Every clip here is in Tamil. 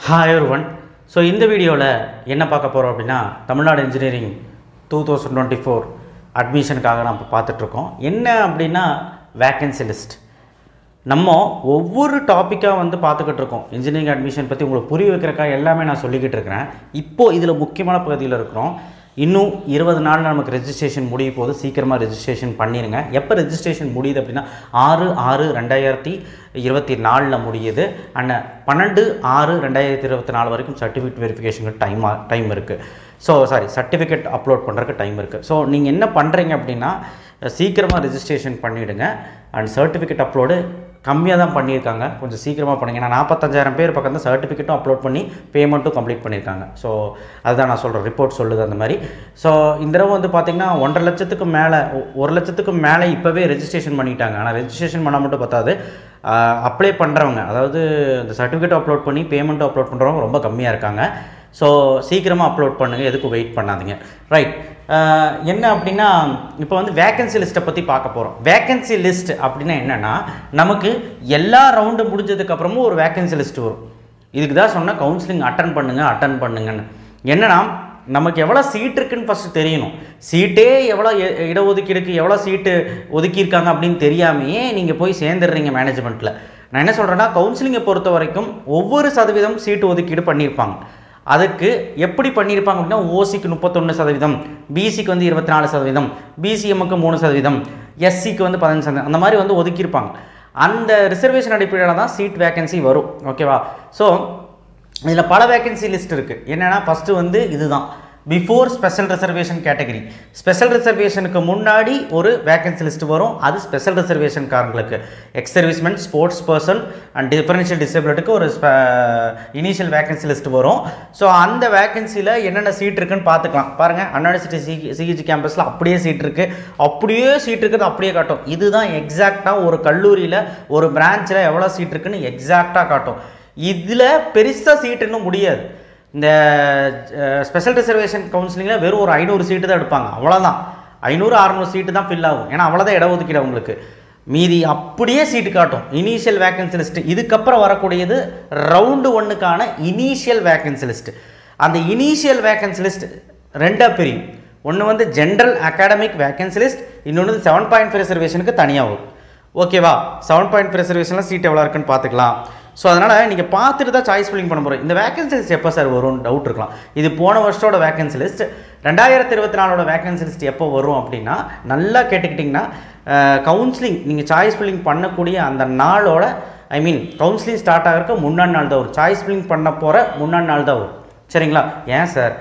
Hi everyone. So இந்த வீடியோவில் என்ன பார்க்க போகிறோம் அப்படின்னா தமிழ்நாடு இன்ஜினியரிங் 2024 அட்மிஷனுக்காக நம்ம பார்த்துட்ருக்கோம். என்ன அப்படின்னா வேக்கன்சி லிஸ்ட். நம்ம ஒவ்வொரு டாப்பிக்காக வந்து பார்த்துக்கிட்டு இருக்கோம். இன்ஜினியரிங் அட்மிஷன் பற்றி உங்களுக்கு புரிய வைக்கிறக்காக எல்லாமே நான் சொல்லிக்கிட்டு இருக்கிறேன். இப்போது இதில் முக்கியமான பகுதியில் இருக்கிறோம். இன்னும் 20 நாள் நமக்கு ரெஜிஸ்ட்ரேஷன் முடிய போது சீக்கிரமாக ரெஜிஸ்ட்ரேஷன் பண்ணிடுங்க. எப்போ ரெஜிஸ்ட்ரேஷன் முடியுது அப்படின்னா 6/6/2024 முடியுது. அண்ட் 12/6/2024 வரைக்கும் சர்டிஃபிகேட் வெரிஃபிகேஷனுக்கு டைம் இருக்குது. சர்டிஃபிகேட் அப்லோட் பண்ணுறதுக்கு டைம் இருக்குது. ஸோ நீங்கள் என்ன பண்ணுறீங்க அப்படின்னா சீக்கிரமாக ரெஜிஸ்ட்ரேஷன் பண்ணிவிடுங்க. அண்ட் சர்டிஃபிகேட் அப்லோடு கம்மியாக தான் பண்ணியிருக்காங்க, கொஞ்சம் சீக்கிரமாக பண்ணுங்க. ஏன்னா 45,000 பேர் பக்கம் தான் சர்டிஃபிகேட்டும் அப்லோட் பண்ணி பேமெண்ட்டும் கம்ப்ளீட் பண்ணியிருக்காங்க. ஸோ அதுதான் நான் சொல்கிறேன், ரிப்போர்ட் சொல்லுது அந்த மாதிரி. ஸோ இந்த தடவை வந்து பார்த்திங்கன்னா 1.5 லட்சத்துக்கு மேலே 1 லட்சத்துக்கு மேலே இப்போவே ரெஜிஸ்ட்ரேஷன் பண்ணிட்டாங்க. ஆனால் ரெஜிஸ்ட்ரேஷன் பண்ணால் மட்டும் பத்தாது, அப்ளை பண்ணுறவங்க, அதாவது இந்த சர்டிஃபிகேட் அப்லோட் பண்ணி பேமெண்ட்டும் அப்லோட் பண்ணுறவங்க ரொம்ப கம்மியாக இருக்காங்க. ஸோ சீக்கிரமாக அப்லோட் பண்ணுங்கள், எதுக்கும் வெயிட் பண்ணாதீங்க. ரைட், என்ன அப்படின்னா இப்போ வந்து வேக்கன்சி லிஸ்ட்டை பற்றி பார்க்க போகிறோம். வேக்கன்சி லிஸ்ட் அப்படின்னா என்னென்னா நமக்கு எல்லா ரவுண்டு முடிஞ்சதுக்கப்புறமும் ஒரு வேக்கன்சி லிஸ்ட் வரும். இதுக்கு தான் சொன்னால் கவுன்சிலிங் அட்டன் பண்ணுங்கன்னு. என்னென்னா நமக்கு எவ்வளோ சீட் இருக்குன்னு ஃபஸ்ட்டு தெரியணும். சீட்டே எவ்வளோ இடஒதுக்கீடுக்கு எவ்வளோ சீட்டு ஒதுக்கியிருக்காங்க அப்படின்னு தெரியாமையே நீங்கள் போய் சேர்ந்துடுறீங்க மேனேஜ்மெண்ட்டில். நான் என்ன சொல்கிறேன்னா கவுன்சிலிங்கை பொறுத்த வரைக்கும் ஒவ்வொரு சதவீதம் சீட்டு ஒதுக்கீடு பண்ணியிருப்பாங்க. அதுக்கு எப்படி பண்ணியிருப்பாங்க அப்படின்னா ஓசிக்கு 31%, பிசிக்கு வந்து 24%, பிசிஎம்முக்கு 3%, எஸ்சிக்கு வந்து 15%, அந்த மாதிரி வந்து ஒதுக்கியிருப்பாங்க. அந்த ரிசர்வேஷன் அடிப்படையில் தான் சீட் வேக்கன்சி வரும். ஓகேவா? ஸோ இதில் பல வேக்கன்சி லிஸ்ட் இருக்குது. என்னென்னா ஃபஸ்ட்டு வந்து இதுதான் before special reservation category. Special ரிசர்வேஷனுக்கு முன்னாடி ஒரு வேக்கன்சி லிஸ்ட் வரும். அது ஸ்பெஷல் ரிசர்வேஷன்காரங்களுக்கு, ex servicemen, sports person and differential டிசபிலிட்டிக்கு ஒரு இனிஷியல் வேக்கன்சி லிஸ்ட் வரும். ஸோ அந்த வேக்கன்சியில் என்னென்ன சீட் இருக்குன்னு பார்த்துக்கலாம். பாருங்கள், அண்ணா யூனிவர்சிட்டி சிஹெச் கேம்பஸில் அப்படியே சீட் இருக்குது, அப்படியே சீட் இருக்குது, அப்படியே காட்டும். இதுதான் எக்ஸாக்டாக ஒரு கல்லூரியில் ஒரு பிரான்ச்சில் எவ்வளோ சீட் இருக்குன்னு எக்ஸாக்டாக காட்டும். இதில் பெருசாக சீட் இன்னும் முடியாது. இந்த ஸ்பெஷல் ரிசர்வேஷன் கவுன்சிலிங்கில் வெறும் ஒரு 500 சீட்டு தான் எடுப்பாங்க, அவ்வளோதான். 500-600 சீட்டு தான் ஃபில் ஆகும். ஏன்னா அவ்வளோதான் இடஒதுக்கீடு அவங்களுக்கு. மீதி அப்படியே சீட்டு காட்டும். இனிஷியல் வேக்கன்சி லிஸ்ட்டு இதுக்கப்புறம் வரக்கூடியது ரவுண்டு 1க்கான இனிஷியல் வேக்கன்சி லிஸ்ட்டு. அந்த இனிஷியல் வேக்கன்சி லிஸ்ட் ரெண்டாக பிரியும். ஒன்று வந்து ஜென்ரல் அகாடமிக் வேக்கன்சி லிஸ்ட், இன்னொன்று 7.5 ரிசர்வேஷனுக்கு தனியாக வரும். ஓகேவா? 7.5 ரிசர்வேஷனில் சீட் எவ்வளோ இருக்குன்னு பார்த்துக்கலாம். ஸோ அதனால் நீங்கள் பார்த்துட்டு தான் சாய்ஸ் ஃபில்லிங் பண்ண போகிறோம். இந்த வேக்கன்சி லிஸ்ட் எப்போ சார் வரும்னு டவுட் இருக்கலாம். இது போன வருஷத்தோட வேக்கன்சி லிஸ்ட். 2024 வேக்கன்சி லிஸ்ட் எப்போ வரும் அப்படின்னா நல்லா கேட்டுக்கிட்டிங்கன்னா கவுன்சிலிங் நீங்கள் சாய்ஸ் ஃபில்லிங் பண்ணக்கூடிய அந்த நாளோட கவுன்சிலிங் ஸ்டார்ட் ஆகிறதுக்கு முன்னாடி நாள் தான் வரும். சாய்ஸ் ஃபில்லிங் பண்ண போகிற முன்னாடி நாள் தான் வரும். சரிங்களா? ஏன் சார்?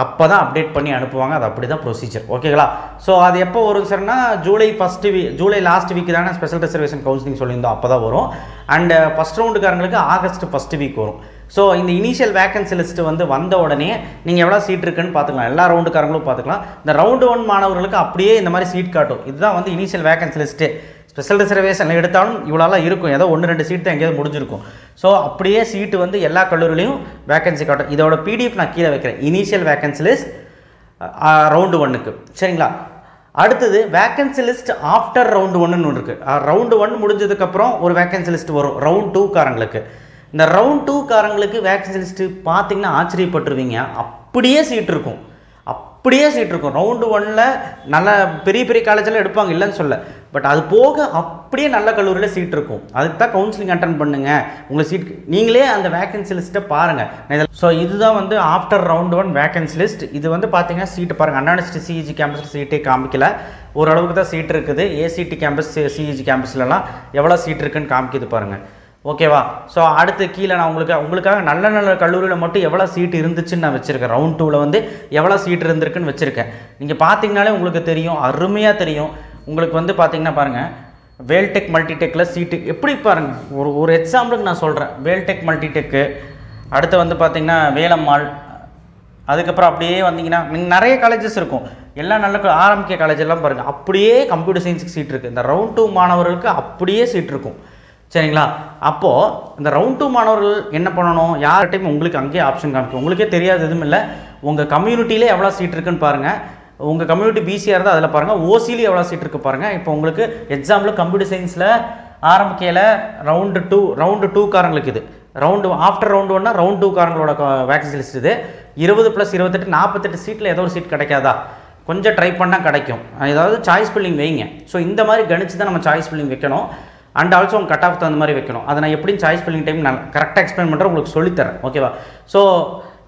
அப்போ தான் அப்டேட் பண்ணி அனுப்புவாங்க. அது அப்படி தான் ப்ரொசீஜர். ஓகேங்களா? ஸோ அது எப்போ வரும் சார்னா ஜூலை லாஸ்ட் வீக் தானே ஸ்பெஷல் ரிசர்வேஷன் கவுன்சிலிங் சொல்லியிருந்தோம், அப்போ தான் வரும். அண்டு ஃபஸ்ட் ரவுண்டுக்காரங்களுக்கு ஆகஸ்ட் ஃபஸ்ட் வீக் வரும். ஸோ இந்த இனிஷியல் வேக்கன்சி லிஸ்ட்டு வந்து வந்த உடனே நீங்கள் எவ்வளோ சீட் இருக்குன்னு பார்த்துக்கலாம். எல்லா ரவுண்டுக்காரங்களும் பார்த்துக்கலாம். இந்த ரவுண்டு 1 மாணவர்களுக்கு அப்படியே இந்த மாதிரி சீட் காட்டும். இதுதான் வந்து initial vacancy list. Special reservation எடுத்தாலும் இவ்வளோலாம் இருக்கும், ஏதோ 1-2 சீட் தான் எங்கேயாவது முடிஞ்சிருக்கும். ஸோ அப்படியே சீட்டு வந்து எல்லா கல்லூரிலையும் வேக்கன்சி காட்டும். இதோட பிடிஎஃப் நான் கீழே வைக்கிறேன். இனிஷியல் வேக்கன்சி லிஸ்ட் ரவுண்டு 1க்கு. சரிங்களா? அடுத்தது வேக்கன்சி லிஸ்ட் ஆஃப்டர் ரவுண்டு 1ன்னு ஒன்று இருக்குது. ரவுண்டு 1 முடிஞ்சதுக்கப்புறம் ஒரு வேக்கன்சி லிஸ்ட் வரும் ரவுண்ட் 2காரங்களுக்கு. இந்த ரவுண்ட் 2காரங்களுக்கு வேக்கன்சி லிஸ்ட்டு பார்த்தீங்கன்னா ஆச்சரியப்பட்டுருவீங்க. அப்படியே சீட் இருக்கும், ரவுண்டு 1ல் நல்ல பெரிய பெரிய காலேஜெல்லாம் எடுப்பாங்க, இல்லைன்னு சொல்ல. பட் அது போக அப்படியே நல்ல கல்லூரியில் சீட் இருக்கும். அதுக்கு தான் கவுன்சிலிங் அட்டன் பண்ணுங்கள். உங்கள் சீட் நீங்களே அந்த வேக்கன்சி லிஸ்ட்டை பாருங்கள். ஸோ இதுதான் வந்து ஆஃப்டர் ரவுண்டு 1 வேக்கன்சி லிஸ்ட். இது வந்து பார்த்தீங்கன்னா சீட்டு பாருங்கள். அண்ணா யூனிவர்சிட்டி சிஹெச் கேம்பஸில் சீட்டே காமிக்கல, ஓரளவுக்கு தான் சீட் இருக்குது. ஏசிடி கேம்பஸ் சிஹெச் கேம்பஸ்லலாம் எவ்வளோ சீட் இருக்குன்னு காமிக்கிது பாருங்கள். ஓகேவா? ஸோ அடுத்து கீழே நான் உங்களுக்காக நல்ல கல்லூரியில் மட்டும் எவ்வளோ சீட்டு இருந்துச்சுன்னு நான் வச்சுருக்கேன். ரவுண்ட் 2வில் வந்து எவ்வளோ சீட் இருந்திருக்குன்னு வச்சுருக்கேன். நீங்கள் பார்த்தீங்கனாலே உங்களுக்கு தெரியும், அருமையாக தெரியும். உங்களுக்கு வந்து பார்த்தீங்கன்னா பாருங்கள், வேல்டெக் மல்டிடெக்கில் சீட்டு எப்படி பாருங்கள். ஒரு எக்ஸாம்பிளுக்கு நான் சொல்கிறேன். வேல்டெக் மல்டிடெக்கு, அடுத்து வந்து பார்த்திங்கன்னா வேலம்மாள், அதுக்கப்புறம் அப்படியே வந்தீங்கன்னா நிறைய காலேஜஸ் இருக்கும். எல்லாம் நல்ல ஆரம்பிக்க காலேஜ் எல்லாம் பாருங்கள், அப்படியே கம்ப்யூட்டர் சயின்ஸுக்கு சீட் இருக்குது. இந்த ரவுண்ட் 2 மாணவர்களுக்கு அப்படியே சீட் இருக்கும். சரிங்களா? அப்போது இந்த ரவுண்ட் 2 மாணவர்கள் என்ன பண்ணணும்? யார்கிட்டையும் உங்களுக்கு அங்கேயே ஆப்ஷன் காமிக்கும். உங்களுக்கே தெரியாது எதுவும் இல்லை. உங்கள் கம்யூனிட்டியிலே எவ்வளோ சீட் இருக்குன்னு பாருங்கள். உங்கள் கம்யூனிட்டி பிசியாக இருந்தால் அதில் பாருங்கள். ஓசியிலே எவ்வளோ சீட் இருக்குது பாருங்கள். இப்போ உங்களுக்கு எக்ஸாம்பிள் கம்ப்யூட்டர் சயின்ஸில் ஆரம்பிக்கையில் ரவுண்டு 2 காரங்களுக்கு இது ரவுண்டு ஆஃப்டர் ரவுண்டு 1னா ரவுண்ட் 2 காரங்களோட வேகன்சி லிஸ்ட் இது. 20 + 28 48 சீட்டில் ஏதோ ஒரு சீட் கிடைக்காதா, கொஞ்சம் ட்ரை பண்ணால் கிடைக்கும். ஏதாவது சாய்ஸ் ஃபில்லிங் வைங்க. ஸோ இந்த மாதிரி கணிச்சு தான் நம்ம சாய்ஸ் ஃபில்லிங் வைக்கணும். அண்ட் ஆல்சோ உங்கள் கட் ஆஃப் தகுந்த மாதிரி வைக்கணும். அதை நான் எப்படியும் சாய்ஸ் ஃபில்லிங் டைம் நான் கரெக்டாக எக்ஸ்பிளைன் பண்ணுறேன், உங்களுக்கு சொல்லித்தரேன். ஓகேவா? ஸோ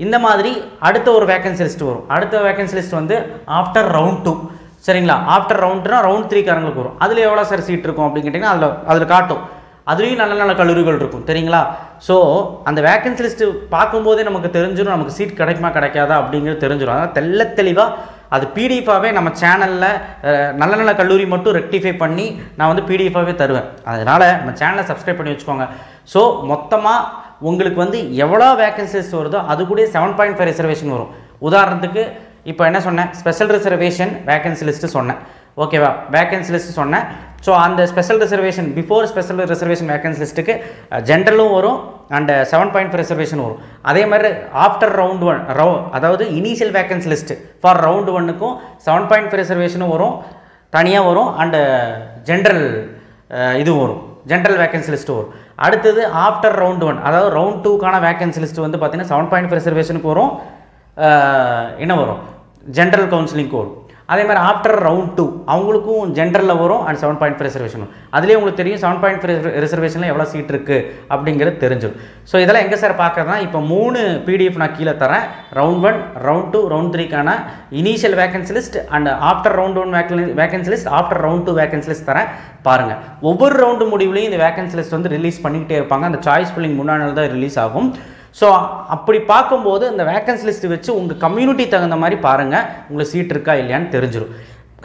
இந்த மாதிரி அடுத்த ஒரு வேகன்சி லிஸ்ட் வரும். அடுத்த வேகன்சி லிஸ்ட் வந்து ஆஃப்டர் ரவுண்ட் 2. சரிங்களா? ஆஃப்டர் ரவுண்ட்னா ரவுண்ட் 3 காரங்களுக்கு வரும். அதில் எவ்வளோ சார் சீட் இருக்கும் அப்படின்னு கேட்டிங்கன்னா அதில் காட்டும். அதுலேயும் நல்ல நல்ல கல்லூரிகள் இருக்கும். சரிங்களா? ஸோ அந்த வேகன்சி லிஸ்ட்டு பார்க்கும்போதே நமக்கு தெரிஞ்சிடும் நமக்கு சீட் கிடைக்குமா கிடைக்காதா அப்படிங்கிறது தெரிஞ்சிடும். அதனால் தெளிவாக அது பிடிஎஃபாகவே நம்ம சேனலில் நல்ல நல்ல கல்லூரி மட்டும் ரெக்டிஃபை பண்ணி நான் வந்து பிடிஎஃபாகவே தருவேன். அதனால் நம்ம சேனலை சப்ஸ்கிரைப் பண்ணி வச்சுக்கோங்க. ஸோ மொத்தமாக உங்களுக்கு வந்து எவ்வளோ வேகன்சிஸ் வருதோ அது கூட 7.5 ரிசர்வேஷன் வரும். உதாரணத்துக்கு இப்போ என்ன சொன்னேன், ஸ்பெஷல் ரிசர்வேஷன் வேகன்சி லிஸ்ட்டு சொன்னேன். ஓகேவா? வேகன்சி லிஸ்ட்டு சொன்னேன். ஸோ அந்த special reservation before special reservation vacancy லிஸ்ட்டுக்கு ஜென்ரலும் வரும் அண்ட் 7.5 ரிசர்வேஷன் வரும். அதே மாதிரி ஆஃப்டர் ரவுண்ட் 1 அதாவது initial vacancy list for round 1க்கும் 7.5 ரிசர்வேஷனும் வரும், தனியாக வரும். அண்டு ஜென்ரல் இது வரும், ஜென்ரல் வேகன்சி லிஸ்ட்டு வரும். அடுத்தது ஆஃப்டர் ரவுண்ட் 1 அதாவது ரவுண்ட் 2க்கான வேகன்சி லிஸ்ட்டு வந்து பார்த்திங்கன்னா 7.5 ரிசர்வேஷனுக்கு வரும், என்ன வரும், ஜென்ரல் கவுன்சிலிங்க்கு வரும். அதே மாதிரி ஆஃப்டர் ரவுண்ட் 2 அவங்களுக்கும் ஜென்ரலில் வரும் அண்ட் 7.5 ரிசர்வேஷன் வரும். அதுலேயே உங்களுக்கு தெரியும் 7.5 ரிசர்வேஷனில் எவ்வளோ சீட் இருக்குது அப்படிங்கிறது தெரிஞ்சிடும். ஸோ இதெல்லாம் எங்கே சார் பார்க்குறதுனா, இப்போ 3 பிடிஎஃப் நான் கீழே தரேன். ரவுண்ட் 1, ரவுண்ட் 2, ரவுண்ட் 3க்கான initial vacancy list and after round 1 vacancy list, after round 2 vacancy list தரேன். பாருங்கள், ஒவ்வொரு ரவுண்டு முடிவுலையும் இந்த வேகன்சி லிஸ்ட் வந்து ரிலீஸ் பண்ணிக்கிட்டே இருப்பாங்க. அந்த சாய்ஸ் ஃபில்லிங் முன்னாடி தான் ரிலீஸ் ஆகும். ஸோ அப்படி பார்க்கும்போது இந்த வேகன்சி லிஸ்ட் வச்சு உங்கள் கம்யூனிட்டி தகுந்த மாதிரி பாருங்கள், உங்களுக்கு சீட் இருக்கா இல்லையான்னு தெரிஞ்சிடும்.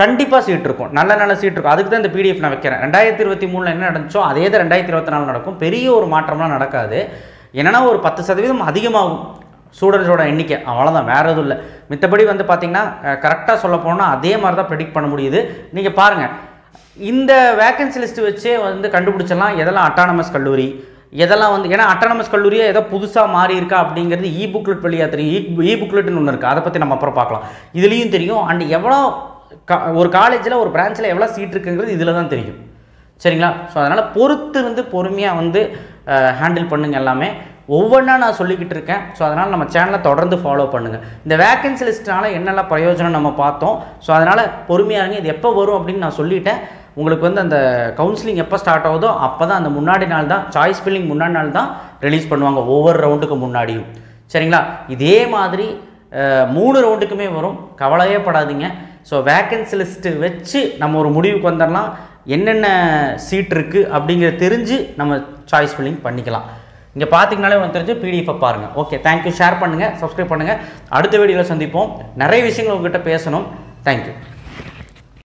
கண்டிப்பாக சீட் இருக்கும், நல்ல நல்ல சீட் இருக்கும். அதுக்கு தான் இந்த பிடிஎஃப் நான் வைக்கிறேன். 2023 என்ன நடந்துச்சோ அதே தான் 2024 நடக்கும். பெரிய ஒரு மாற்றம்லாம் நடக்காது. என்னென்னா ஒரு 10% அதிகமாகும் ஸ்டூடெண்ட்ஸோட எண்ணிக்கை, அவ்வளோதான், வேறு எதுவும் இல்லை. மித்தபடி வந்து பார்த்திங்கன்னா கரெக்டாக சொல்ல போனால் அதே மாதிரி தான் ப்ரெடிக்ட் பண்ண முடியுது. நீங்கள் பாருங்கள், இந்த வேகன்சி லிஸ்ட்டு வச்சே வந்து கண்டுபிடிச்சலாம் எதெல்லாம் அட்டானமஸ் கல்லூரி, எதெல்லாம் வந்து, ஏன்னா அட்டானமஸ் கல்லூரியே ஏதோ புதுசாக மாறி இருக்கா அப்படிங்கிறது புக்லெட் வழியாக தெரியும். புக்லெட்னு ஒன்று இருக்குது, அதை பற்றி நம்ம அப்புறம் பார்க்கலாம். இதுலேயும் தெரியும். அண்ட் எவ்வளோ ஒரு காலேஜில் ஒரு பிரான்ச்சில் எவ்வளோ சீட் இருக்குங்கிறது இதில் தான் தெரியும். சரிங்களா? ஸோ அதனால் பொறுத்து இருந்து பொறுமையாக வந்து ஹேண்டில் பண்ணுங்கள். எல்லாமே ஒவ்வொன்றா நான் சொல்லிக்கிட்டு இருக்கேன். ஸோ அதனால் நம்ம சேனலை தொடர்ந்து ஃபாலோ பண்ணுங்கள். இந்த வேகன்சி லிஸ்ட்னால் என்னெல்லாம் பிரயோஜனம் நம்ம பார்த்தோம். ஸோ அதனால் பொறுமையாக இருங்க. இது எப்போ வரும் அப்படின்னு நான் சொல்லிட்டேன். உங்களுக்கு வந்து அந்த கவுன்சிலிங் எப்போ ஸ்டார்ட் ஆகுதோ அப்போ தான், அந்த முன்னாடி நாள் தான், சாய்ஸ் ஃபில்லிங் முன்னாடி நாள் தான் ரிலீஸ் பண்ணுவாங்க, ஒவ்வொரு ரவுண்டுக்கு முன்னாடியும். சரிங்களா? இதே மாதிரி 3 ரவுண்டுக்குமே வரும், கவலையே படாதீங்க. ஸோ வேகன்சி லிஸ்ட்டு வச்சு நம்ம ஒரு முடிவுக்கு வந்துடலாம், என்னென்ன சீட் இருக்குது அப்படிங்கிறத தெரிஞ்சு நம்ம சாய்ஸ் ஃபில்லிங் பண்ணிக்கலாம். இங்கே பார்த்தீங்கனாலே வந்து தெரிஞ்சு பிடிஎஃபை பாருங்கள். Okay, thank you. ஷேர் பண்ணுங்கள், சப்ஸ்கிரைப் பண்ணுங்கள். அடுத்த வீடியோவில் சந்திப்போம். நிறைய விஷயங்கள் உங்கள்கிட்ட பேசணும். தேங்க்யூ.